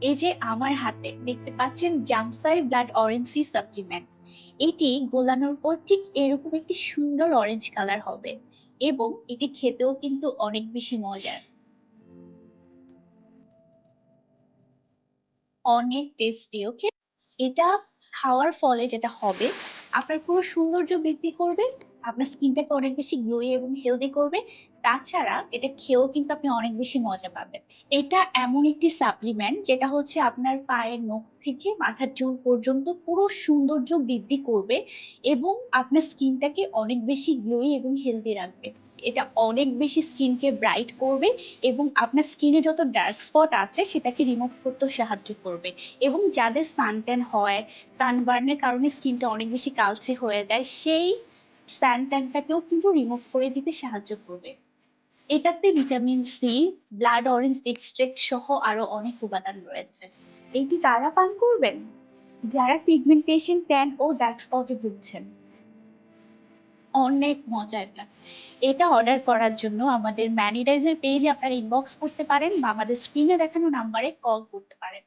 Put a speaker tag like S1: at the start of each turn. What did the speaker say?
S1: এই যে আমার হাতে দেখতে পাচ্ছেন জামসাই ব্লাড অরেঞ্জ সি সাপ্লিমেন্ট। এটি গোলানোর পর ঠিক এরকম একটি সুন্দর অরেঞ্জ কালার হবে এবং এটি খেতেও কিন্তু অনেক বেশি মজার, অনেক টেস্টি। ওকে, এটা খাওয়ার ফলে যেটা হবে, আপনার পুরো সৌন্দর্য বৃদ্ধি করবে, আপনার স্কিনটাকে অনেক বেশি গ্লোই এবং হেলদি করবে। তাছাড়া এটা খেয়েও কিন্তু আপনি অনেক বেশি মজা পাবেন। এটা এমন একটি সাপ্লিমেন্ট যেটা হচ্ছে আপনার পায়ের নখ থেকে মাথার চুল পর্যন্ত পুরো সৌন্দর্য বৃদ্ধি করবে এবং আপনার স্কিনটাকে অনেক বেশি গ্লোই এবং হেলদি রাখবে। এটা অনেক বেশি স্কিনকে ব্রাইট করবে এবং আপনার স্কিনে যত ডার্ক স্পট আছে সেটাকে রিমুভ করতেও সাহায্য করবে। এবং যাদের সানট্যান হয়, সানবার্নের কারণে স্কিনটা অনেক বেশি কালচে হয়ে যায়, সেই সানট্যানটাকেও কিন্তু রিমুভ করে দিতে সাহায্য করবে। এটাতে vitamin C, blood orange extract সহ আরো অনেক উপাদান রয়েছে। এইটি কারা পান করবেন? যারা পিগমেন্টেশন, ট্যান ও ডার্ক স্পটে ভুগছেন। অনেক মজা এটা। এটা অর্ডার করার জন্য আমাদের ম্যানিডাইজের পেজে আপনারা ইনবক্স করতে পারেন বা আমাদের স্ক্রিনে দেখানো নাম্বারে কল করতে পারেন।